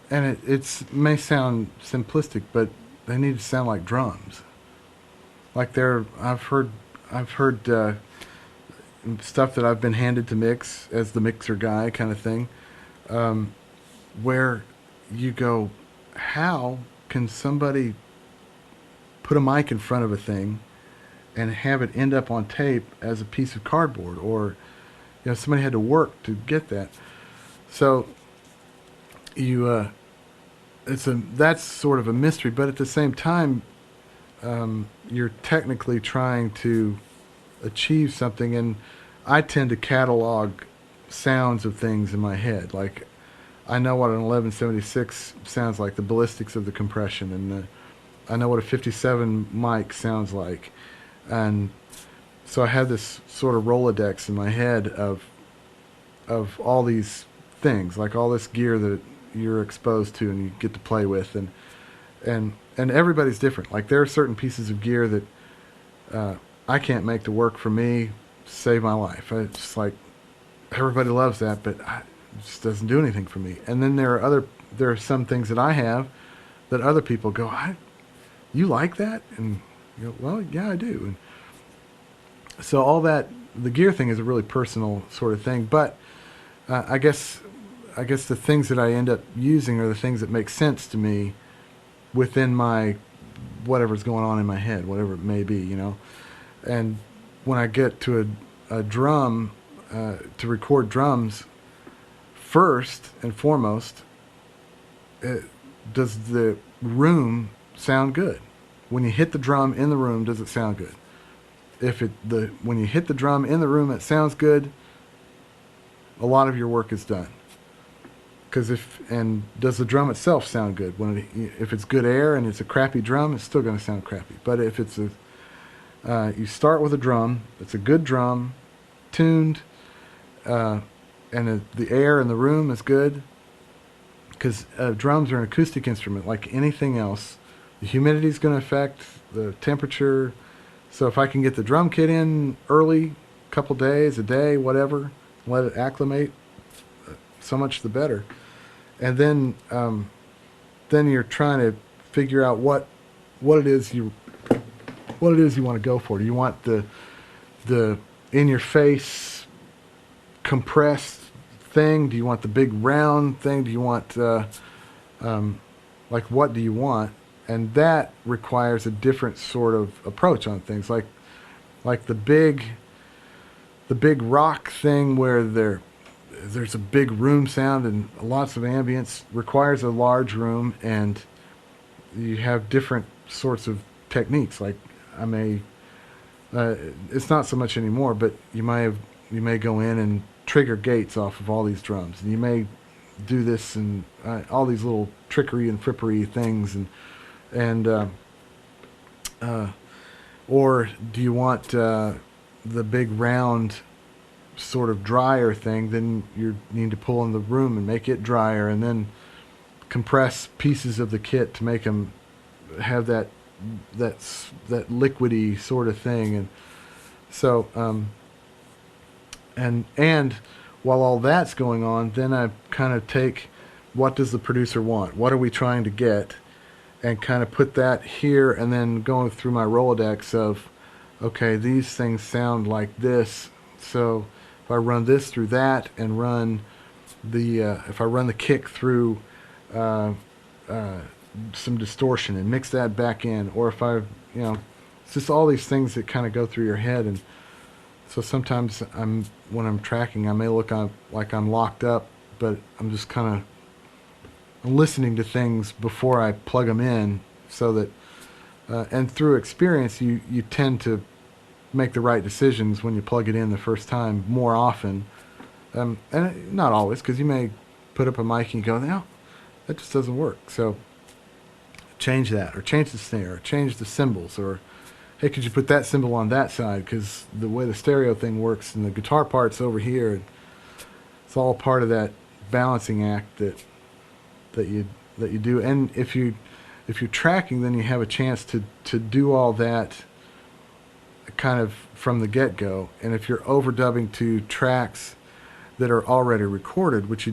and it may sound simplistic, but they need to sound like drums. Like I've heard stuff that I've been handed to mix as the mixer guy kind of thing, um, where you go, how can somebody put a mic in front of a thing and have it end up on tape as a piece of cardboard, or somebody had to work to get that. So you it's a that's sort of a mystery, but at the same time, you're technically trying to achieve something, and I tend to catalog sounds of things in my head. Like I know what an 1176 sounds like, the ballistics of the compression, and I know what a 57 mic sounds like, and so I have this sort of Rolodex in my head of all these things, like all this gear that you're exposed to and you get to play with, and everybody's different. Like there are certain pieces of gear that I can't make to work for me, save my life. It's just like everybody loves that, but it just doesn't do anything for me. And then there are some things that I have that other people go, you like that? And you go, well, yeah, I do. And so all that, the gear thing is a really personal sort of thing. But I guess the things that I end up using are the things that make sense to me within my whatever's going on in my head, whatever it may be. And when I get to a drum, to record drums, first and foremost, does the room sound good? When you hit the drum in the room, does it sound good? When you hit the drum in the room, it sounds good, a lot of your work is done. And does the drum itself sound good? If it's good air and it's a crappy drum, it's still going to sound crappy. But if you start with a drum, it's a good drum, tuned, and the air in the room is good, because drums are an acoustic instrument like anything else. The humidity is going to affect the temperature. So if I can get the drum kit in early, a couple days, a day, whatever, let it acclimate, so much the better. And then you're trying to figure out what it is you want to go for. Do you want the in your face compressed thing? Do you want the big round thing? Do you want like, what do you want? And that requires a different sort of approach on things. Like the big rock thing where there's a big room sound and lots of ambience, requires a large room, and you have different sorts of techniques. Like it's not so much anymore, but you may go in and trigger gates off of all these drums, and you may do this and all these little trickery and frippery things, and or do you want the big round sort of drier thing? Then you need to pull in the room and make it drier, and then compress pieces of the kit to make them have that liquidy sort of thing. And so and while all that's going on, then I kind of take, what does the producer want? What are we trying to get? And kind of put that here, and then going through my Rolodex of, okay, these things sound like this. So if I run this through that, and if I run the kick through some distortion and mix that back in, or if it's just all these things that kind of go through your head. And so sometimes when I'm tracking, I may look like I'm locked up, but I'm just kind of listening to things before I plug them in, so that and through experience, you tend to make the right decisions when you plug it in the first time more often, and not always, because you may put up a mic and you go, no, that just doesn't work. So change that, or change the snare, or change the cymbals, or hey, could you put that cymbal on that side, because the way the stereo thing works and the guitar part's over here. It's all part of that balancing act that you do. And if you're tracking, then you have a chance to do all that kind of from the get-go. And if you're overdubbing to tracks that are already recorded, which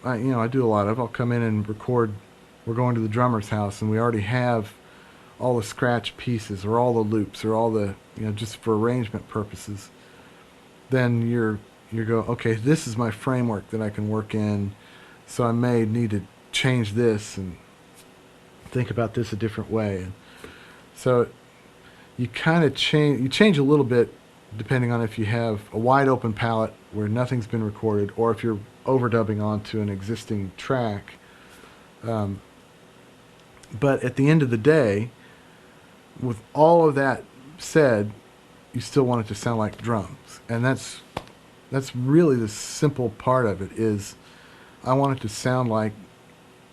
I do a lot of. I'll come in and record. We're going to the drummer's house, and we already have all the scratch pieces, or all the loops, or all the just for arrangement purposes. Then you go, okay, this is my framework that I can work in. So I may need to change this and think about this a different way. And so you kind of change a little bit depending on if you have a wide open palette where nothing's been recorded, or if you're overdubbing onto an existing track. But at the end of the day, with all of that said, you still want it to sound like drums, and that's really the simple part of it. Is I want it to sound like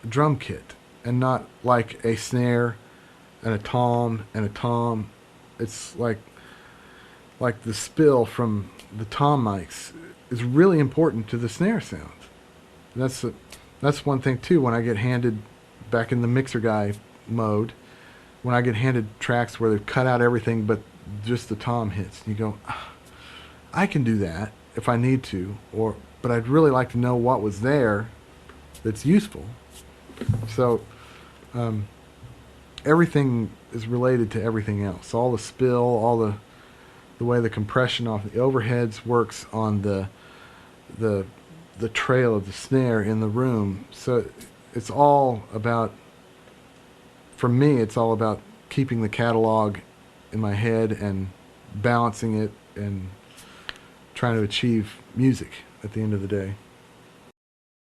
a drum kit, and not like a snare and a tom and a tom. It's like the spill from the tom mics is really important to the snare sound. And that's one thing too. When I get handed, back in the mixer guy mode, when I get handed tracks where they've cut out everything but just the tom hits, and you go, I can do that if I need to, but I'd really like to know what was there that's useful. So everything is related to everything else. All the spill, all the way the compression off the overheads works on the trail of the snare in the room. So it's all about, for me, it's all about keeping the catalog in my head and balancing it and trying to achieve music at the end of the day.